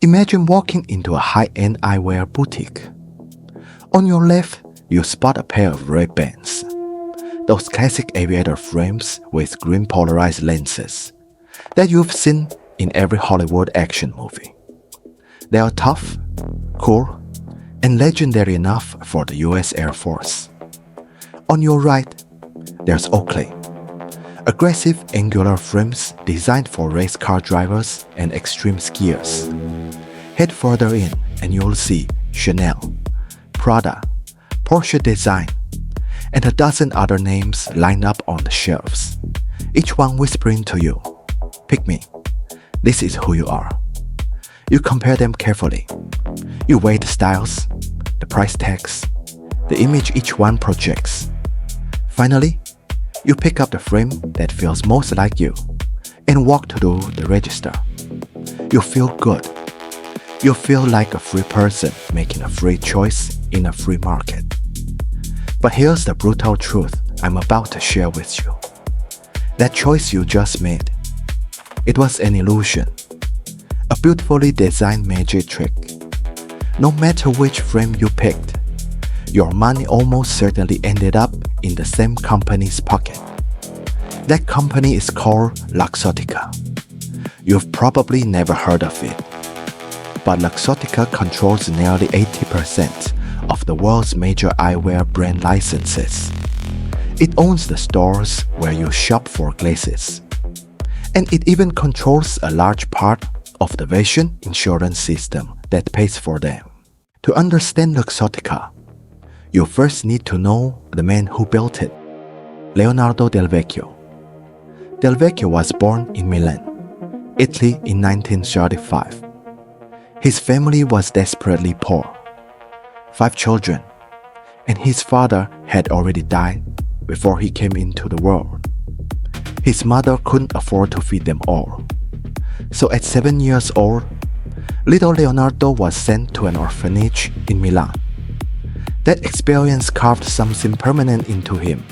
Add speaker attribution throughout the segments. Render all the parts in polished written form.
Speaker 1: Imagine walking into a high-end eyewear boutique. On your left, you spot a pair of Ray-Bans, those classic aviator frames with green polarized lenses that you've seen in every Hollywood action movie. They are tough, cool, and legendary enough for the US Air Force. On your right, there's Oakley, aggressive angular frames designed for race car drivers and extreme skiers. Head further in and you'll see Chanel, Prada, Porsche Design, and a dozen other names lined up on the shelves, each one whispering to you, "Pick me. This is who you are." You compare them carefully. You weigh the styles, the price tags, the image each one projects. Finally, you pick up the frame that feels most like you and walk to the register. You feel good. You feel like a free person making a free choice in a free market. But here's the brutal truth I'm about to share with you. That choice you just made, it was an illusion, a beautifully designed magic trick. No matter which frame you picked, your money almost certainly ended up in the same company's pocket. That company is called Luxottica. You've probably never heard of it, but Luxottica controls nearly 80% of the world's major eyewear brand licenses. It owns the stores where you shop for glasses, and it even controls a large part of the vision insurance system that pays for them. To understand Luxottica, you first need to know the man who built it, Leonardo Del Vecchio. Del Vecchio was born in Milan, Italy in 1935. His family was desperately poor, 5 children, and his father had already died before he came into the world. His mother couldn't afford to feed them all. So at 7 years old, little Leonardo was sent to an orphanage in Milan. That experience carved something permanent into him,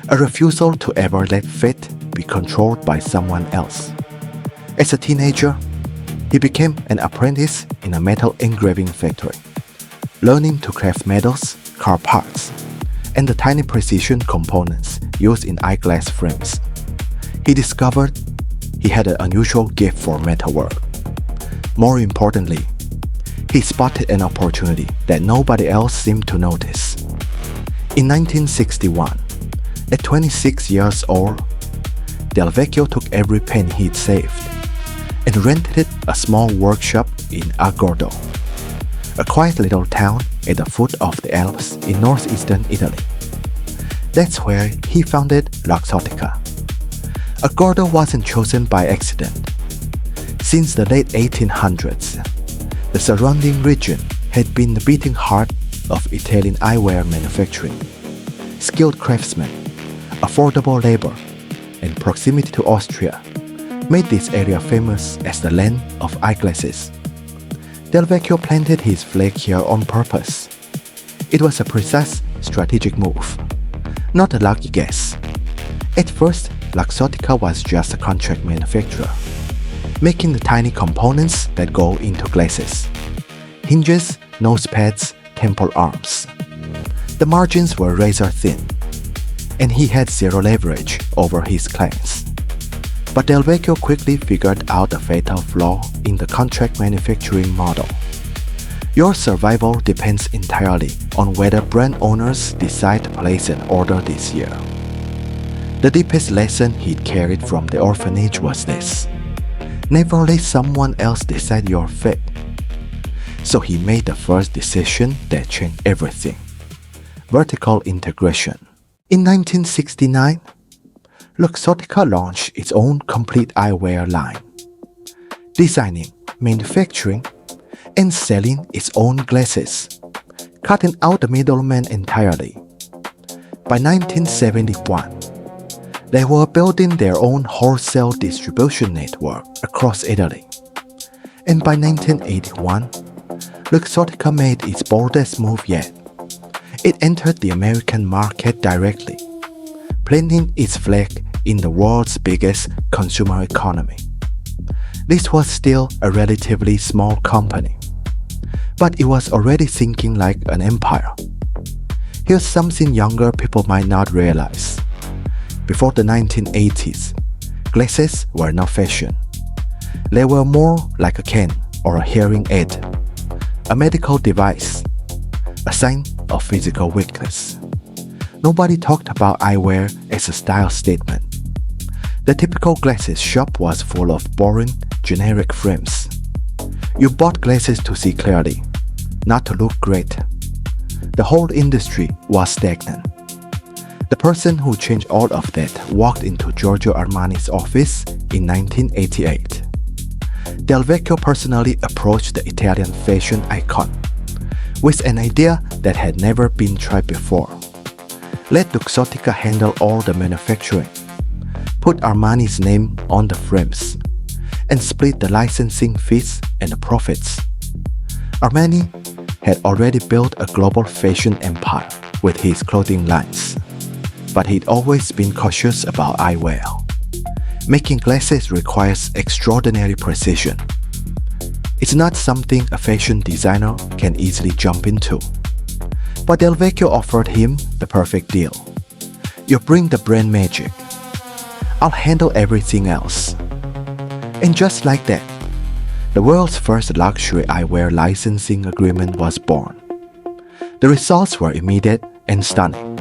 Speaker 1: a refusal to ever let fate be controlled by someone else. As a teenager, he became an apprentice in a metal engraving factory, learning to craft metals, car parts, and the tiny precision components used in eyeglass frames. He discovered he had an unusual gift for metalwork. More importantly, he spotted an opportunity that nobody else seemed to notice. In 1961, at 26 years old, Del Vecchio took every penny he'd saved and rented a small workshop in Agordo, a quiet little town at the foot of the Alps in northeastern Italy. That's where he founded Luxottica. Agordo wasn't chosen by accident. Since the late 1800s, the surrounding region had been the beating heart of Italian eyewear manufacturing. Skilled craftsmen, affordable labor, and proximity to Austria made this area famous as the land of eyeglasses. Del Vecchio planted his flag here on purpose. It was a precise strategic move, not a lucky guess. At first, Luxottica was just a contract manufacturer, making the tiny components that go into glasses: hinges, nose pads, temple arms. The margins were razor thin, and he had zero leverage over his clients. But Del Vecchio quickly figured out a fatal flaw in the contract manufacturing model. Your survival depends entirely on whether brand owners decide to place an order this year. The deepest lesson he'd carried from the orphanage was this: never let someone else decide your fate. So he made the first decision that changed everything: vertical integration. In 1969, Luxottica launched its own complete eyewear line, designing, manufacturing, and selling its own glasses, cutting out the middleman entirely. By 1971, they were building their own wholesale distribution network across Italy. And by 1981, Luxottica made its boldest move yet. It entered the American market directly, planting its flag in the world's biggest consumer economy. This was still a relatively small company, but it was already thinking like an empire. Here's something younger people might not realize. Before the 1980s, glasses were not fashion. They were more like a cane or a hearing aid, a medical device, a sign of physical weakness. Nobody talked about eyewear as a style statement. The typical glasses shop was full of boring, generic frames. You bought glasses to see clearly, not to look great. The whole industry was stagnant. The person who changed all of that walked into Giorgio Armani's office in 1988. Del Vecchio personally approached the Italian fashion icon with an idea that had never been tried before. Let Luxottica handle all the manufacturing, put Armani's name on the frames, and split the licensing fees and the profits. Armani had already built a global fashion empire with his clothing lines, but he'd always been cautious about eyewear. Making glasses requires extraordinary precision. It's not something a fashion designer can easily jump into. But Del Vecchio offered him the perfect deal. You bring the brand magic. I'll handle everything else. And just like that, the world's first luxury eyewear licensing agreement was born. The results were immediate and stunning.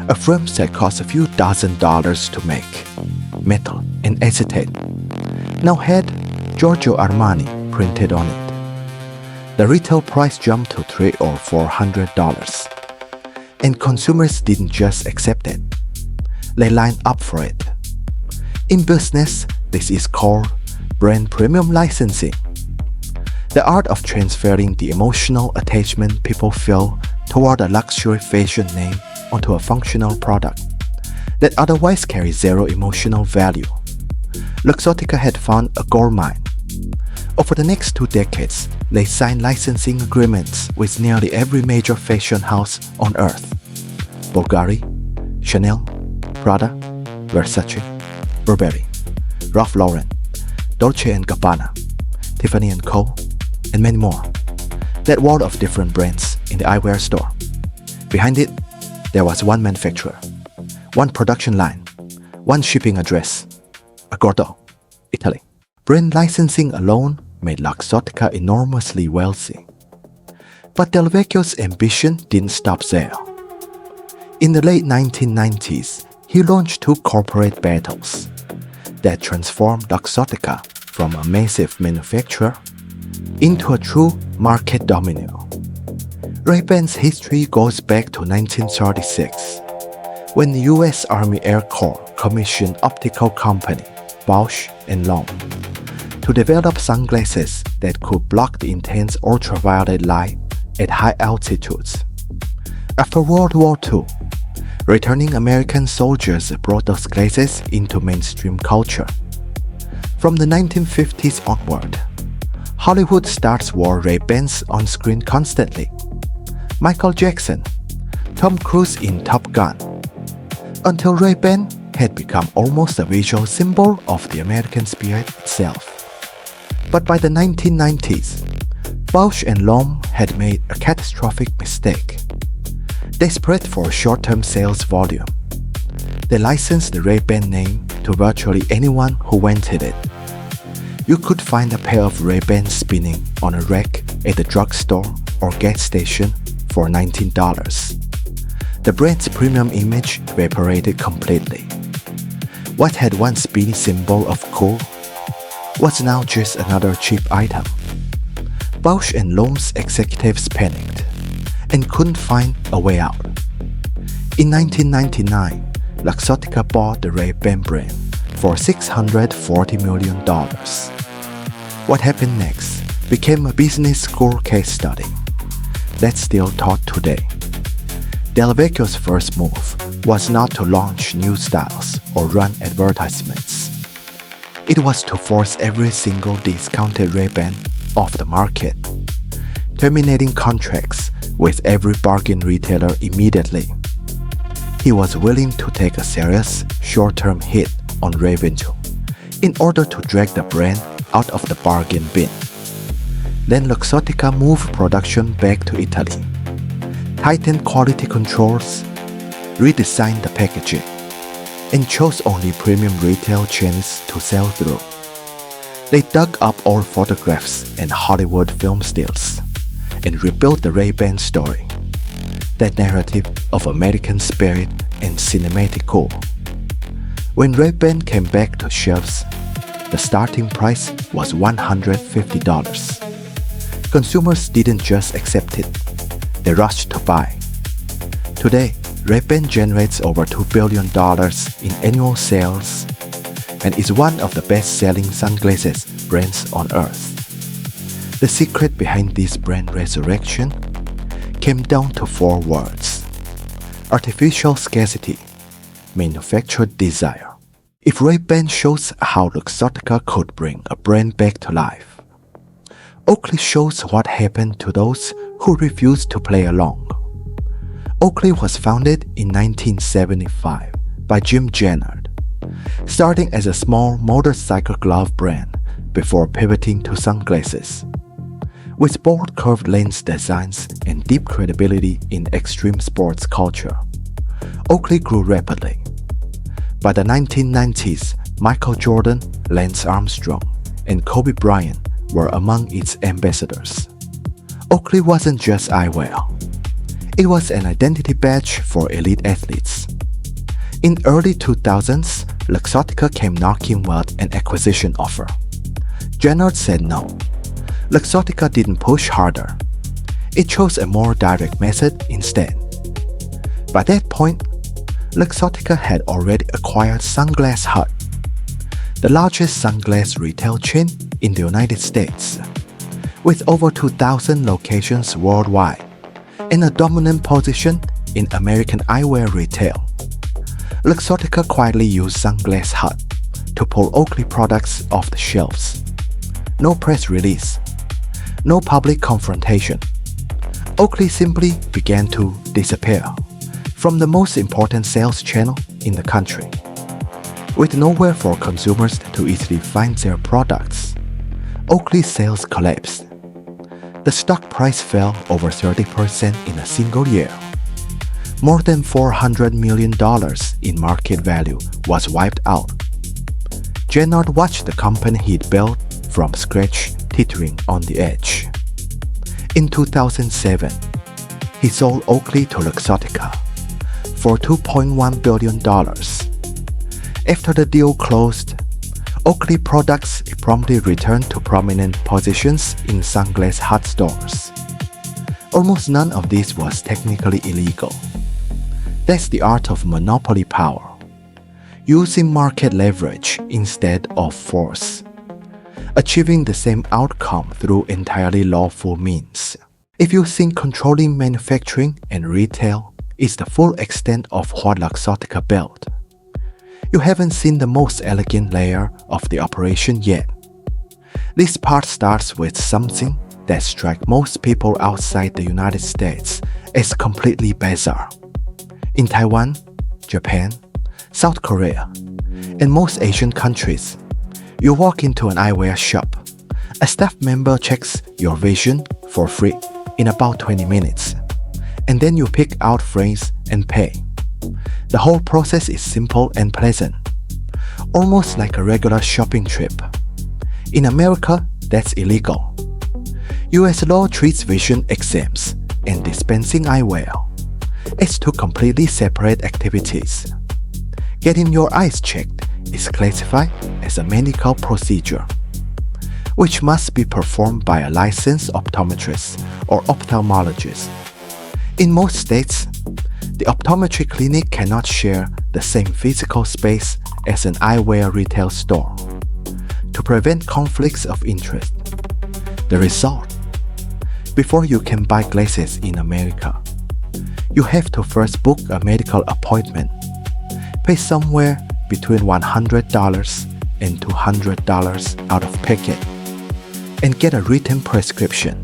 Speaker 1: A frame that cost a few $1,000s to make, metal and acetate, now had Giorgio Armani printed on it. The retail price jumped to $300 or $400, and consumers didn't just accept it, they lined up for it. In business, this is called brand premium licensing, the art of transferring the emotional attachment people feel toward a luxury fashion name onto a functional product that otherwise carries zero emotional value. Luxottica had found a gold mine. Over the next 2 decades, they signed licensing agreements with nearly every major fashion house on earth: Bulgari, Chanel, Prada, Versace, Burberry, Ralph Lauren, Dolce & Gabbana, Tiffany & Co., and many more. That wall of different brands in the eyewear store. Behind it, there was one manufacturer, one production line, one shipping address: Agordo, Italy. Brand licensing alone made Luxottica enormously wealthy. But Del Vecchio's ambition didn't stop there. In the late 1990s, he launched 2 corporate battles that transformed Luxottica from a massive manufacturer into a true market domino. Ray-Ban's history goes back to 1936, when the US Army Air Corps commissioned optical company Bausch & Lomb to develop sunglasses that could block the intense ultraviolet light at high altitudes. After World War II, returning American soldiers brought those glasses into mainstream culture. From the 1950s onward, Hollywood stars wore Ray-Bans on screen constantly. Michael Jackson, Tom Cruise in Top Gun, until Ray-Ban had become almost a visual symbol of the American spirit itself. But by the 1990s, Bausch & Lomb had made a catastrophic mistake. Desperate for short-term sales volume, they licensed the Ray-Ban name to virtually anyone who wanted it. You could find a pair of Ray-Bans spinning on a rack at the drugstore or gas station for $19. The brand's premium image evaporated completely. What had once been a symbol of cool was now just another cheap item. Bausch & Lomb's executives panicked and couldn't find a way out. In 1999, Luxottica bought the Ray-Ban brand for $640 million. What happened next became a business school case study that's still taught today. Del Vecchio's first move was not to launch new styles or run advertisements. It was to force every single discounted Ray-Ban off the market, terminating contracts with every bargain retailer immediately. He was willing to take a serious, short-term hit on revenue in order to drag the brand out of the bargain bin. Then Luxottica moved production back to Italy, tightened quality controls, redesigned the packaging, and chose only premium retail chains to sell through. They dug up old photographs and Hollywood film stills and rebuilt the Ray-Ban story, that narrative of American spirit and cinematic cool. When Ray-Ban came back to shelves, the starting price was $150. Consumers didn't just accept it, they rushed to buy. Today, Ray-Ban generates over $2 billion in annual sales and is one of the best-selling sunglasses brands on earth. The secret behind this brand resurrection came down to 4 words: artificial scarcity, manufactured desire. If Ray-Ban shows how Luxottica could bring a brand back to life, Oakley shows what happened to those who refused to play along. Oakley was founded in 1975 by Jim Jennard, starting as a small motorcycle glove brand before pivoting to sunglasses. With bold curved lens designs and deep credibility in extreme sports culture, Oakley grew rapidly. By the 1990s, Michael Jordan, Lance Armstrong, and Kobe Bryant were among its ambassadors. Oakley wasn't just eyewear. It was an identity badge for elite athletes. In early 2000s, Luxottica came knocking with an acquisition offer. Jennard said no. Luxottica didn't push harder. It chose a more direct method instead. By that point, Luxottica had already acquired Sunglass Hut, the largest sunglass retail chain in the United States, with over 2,000 locations worldwide and a dominant position in American eyewear retail. Luxottica quietly used Sunglass Hut to pull Oakley products off the shelves. No press release, no public confrontation. Oakley simply began to disappear from the most important sales channel in the country. With nowhere for consumers to easily find their products, Oakley's sales collapsed. The stock price fell over 30% in a single year. More than $400 million in market value was wiped out. Jennard watched the company he'd built from scratch teetering on the edge. In 2007, he sold Oakley to Luxottica for $2.1 billion. After the deal closed, Oakley products promptly returned to prominent positions in Sunglass Hut stores. Almost none of this was technically illegal. That's the art of monopoly power, using market leverage instead of force, achieving the same outcome through entirely lawful means. If you think controlling manufacturing and retail is the full extent of what Luxottica built, you haven't seen the most elegant layer of the operation yet. This part starts with something that strikes most people outside the United States as completely bizarre. In Taiwan, Japan, South Korea, and most Asian countries, you walk into an eyewear shop. A staff member checks your vision for free in about 20 minutes, and then you pick out frames and pay. The whole process is simple and pleasant, almost like a regular shopping trip. In America, that's illegal. US law treats vision exams and dispensing eyewear as two completely separate activities. Getting your eyes checked is classified as a medical procedure, which must be performed by a licensed optometrist or ophthalmologist. In most states, the optometry clinic cannot share the same physical space as an eyewear retail store to prevent conflicts of interest. The result: before you can buy glasses in America, you have to first book a medical appointment, pay somewhere between $100 and $200 out of pocket, and get a written prescription.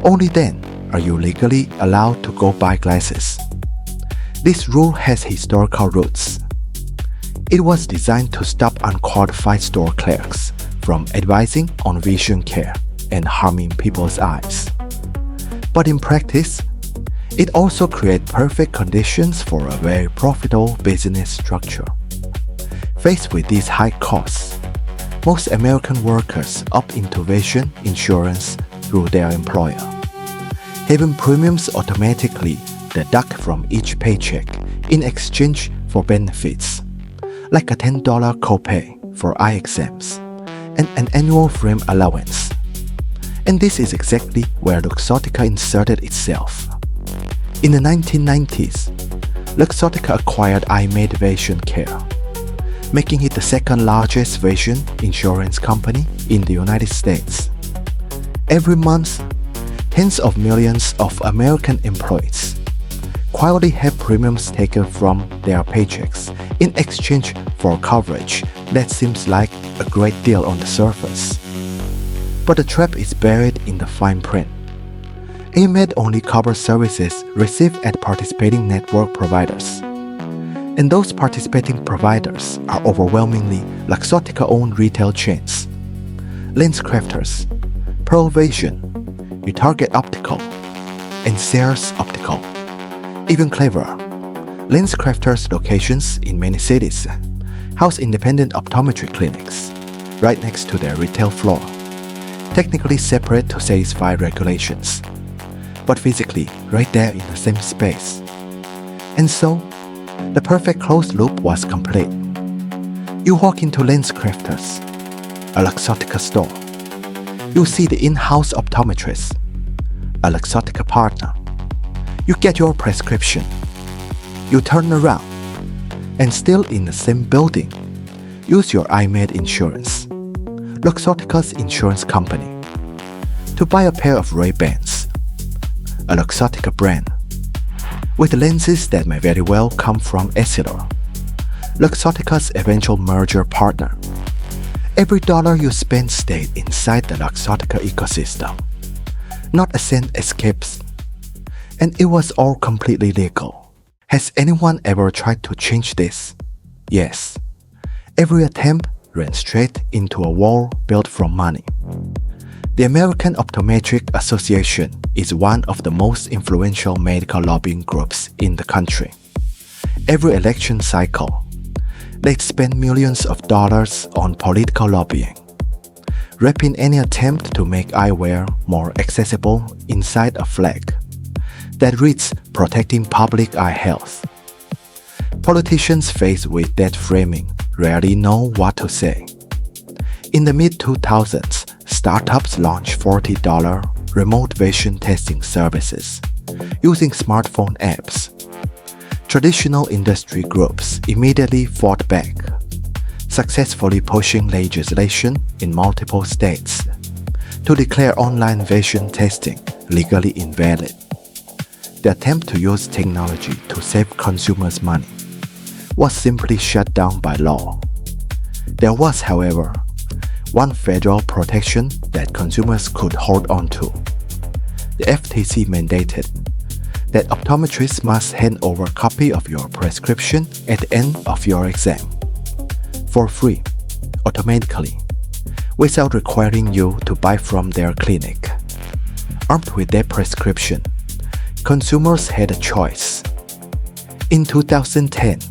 Speaker 1: Only then are you legally allowed to go buy glasses. This rule has historical roots. It was designed to stop unqualified store clerks from advising on vision care and harming people's eyes. But in practice, it also created perfect conditions for a very profitable business structure. Faced with these high costs, most American workers opt into vision insurance through their employer, having premiums automatically deducted from each paycheck in exchange for benefits, like a $10 copay for eye exams and an annual frame allowance. And this is exactly where Luxottica inserted itself. In the 1990s, Luxottica acquired EyeMed Vision Care, making it the second largest vision insurance company in the United States. Every month, tens of millions of American employees quietly have premiums taken from their paychecks in exchange for coverage that seems like a great deal on the surface. But the trap is buried in the fine print. EyeMed only covers services received at participating network providers. And those participating providers are overwhelmingly Luxottica-owned retail chains: LensCrafters, Pearl Vision, Target Optical, and Sears Optical. Even cleverer, LensCrafters locations in many cities house independent optometry clinics right next to their retail floor, technically separate to satisfy regulations, but physically right there in the same space. And so, the perfect closed loop was complete. You walk into LensCrafters, a Luxottica store. You see the in-house optometrist, a Luxottica partner. You get your prescription. You turn around, and still in the same building, use your EyeMed insurance, Luxottica's insurance company, to buy a pair of Ray-Bans, a Luxottica brand, with lenses that may very well come from Essilor, Luxottica's eventual merger partner. Every dollar you spend stayed inside the Luxottica ecosystem. Not a cent escapes. And it was all completely legal. Has anyone ever tried to change this? Yes. Every attempt ran straight into a wall built from money. The American Optometric Association is one of the most influential medical lobbying groups in the country. Every election cycle, they spend millions of dollars on political lobbying, wrapping any attempt to make eyewear more accessible inside a flag that reads "Protecting Public Eye Health." Politicians faced with that framing rarely know what to say. In the mid-2000s, startups launched $40 remote vision testing services using smartphone apps. Traditional industry groups immediately fought back, successfully pushing legislation in multiple states to declare online vision testing legally invalid. The attempt to use technology to save consumers' money was simply shut down by law. There was, however, one federal protection that consumers could hold on to. The FTC mandated that optometrists must hand over a copy of your prescription at the end of your exam, for free, automatically, without requiring you to buy from their clinic. Armed with that prescription, consumers had a choice. In 2010,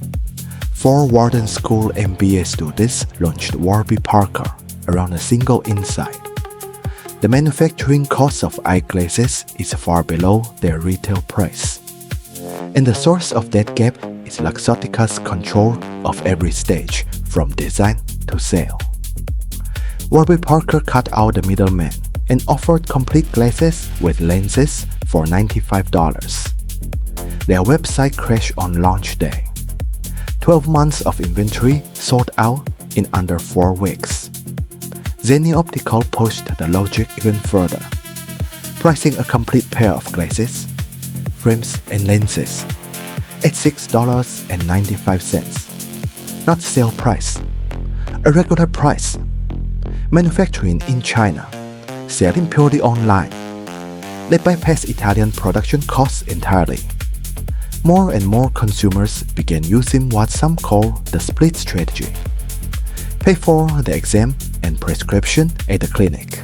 Speaker 1: 4 Wharton School MBA students launched Warby Parker around a single insight. The manufacturing cost of eyeglasses is far below their retail price. And the source of that gap is Luxottica's control of every stage, from design to sale. Warby Parker cut out the middleman and offered complete glasses with lenses for $95. Their website crashed on launch day. 12 months of inventory sold out in under 4 weeks. Zenni Optical pushed the logic even further, pricing a complete pair of glasses, frames and lenses at $6.95. Not sale price, a regular price. Manufacturing in China, selling purely online. They bypass Italian production costs entirely. more and more consumers began using what some call the split strategy. Pay for the exam and prescription at the clinic,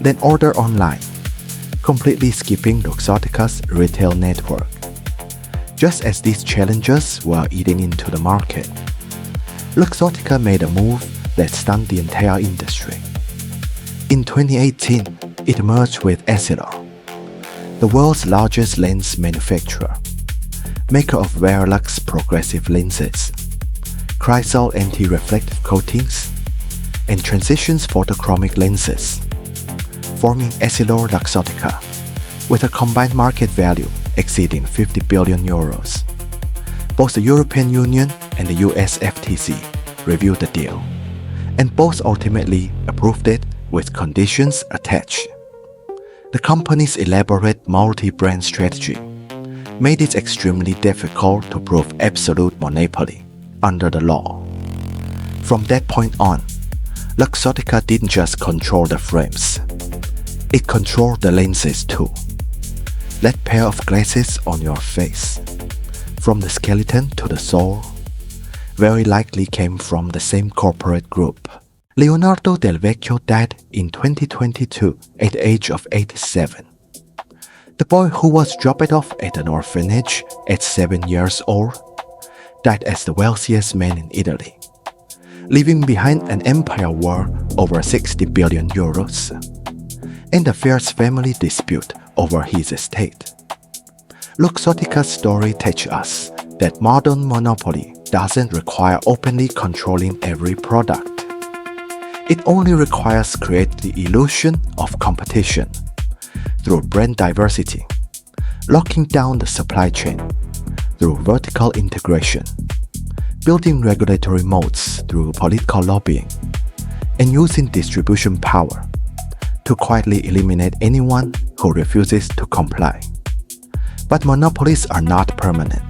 Speaker 1: then order online, completely skipping Luxottica's retail network. Just as these challenges were eating into the market, Luxottica made a move that stunned the entire industry. In 2018, it merged with Essilor, the world's largest lens manufacturer, maker of Varilux progressive lenses, Chrysal anti-reflective coatings, and transitions photochromic lenses, forming Essilor Luxottica, with a combined market value exceeding 50 billion euros. Both the European Union and the US FTC reviewed the deal, and both ultimately approved it with conditions attached. The company's elaborate multi-brand strategy made it extremely difficult to prove absolute monopoly under the law. From that point on, Luxottica didn't just control the frames, it controlled the lenses too. That pair of glasses on your face, from the skeleton to the soul, very likely came from the same corporate group. Leonardo Del Vecchio died in 2022 at the age of 87. The boy who was dropped off at an orphanage at 7 years old died as the wealthiest man in Italy, leaving behind an empire worth over 60 billion euros, and a fierce family dispute over his estate. Luxottica's story teaches us that modern monopoly doesn't require openly controlling every product. It only requires creating the illusion of competition through brand diversity, locking down the supply chain through vertical integration, building regulatory moats through political lobbying, and using distribution power to quietly eliminate anyone who refuses to comply. But monopolies are not permanent.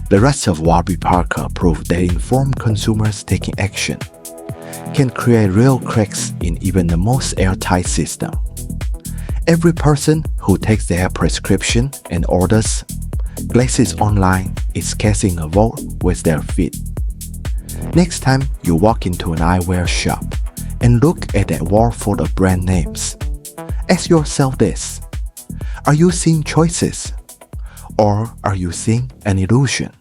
Speaker 1: The rest of Warby Parker proved that informed consumers taking action can create real cracks in even the most airtight system. Every person who takes their prescription and orders glasses online is casting a vote with their feet. Next time you walk into an eyewear shop and look at that wall full of brand names, ask yourself this: are you seeing choices? Or are you seeing an illusion?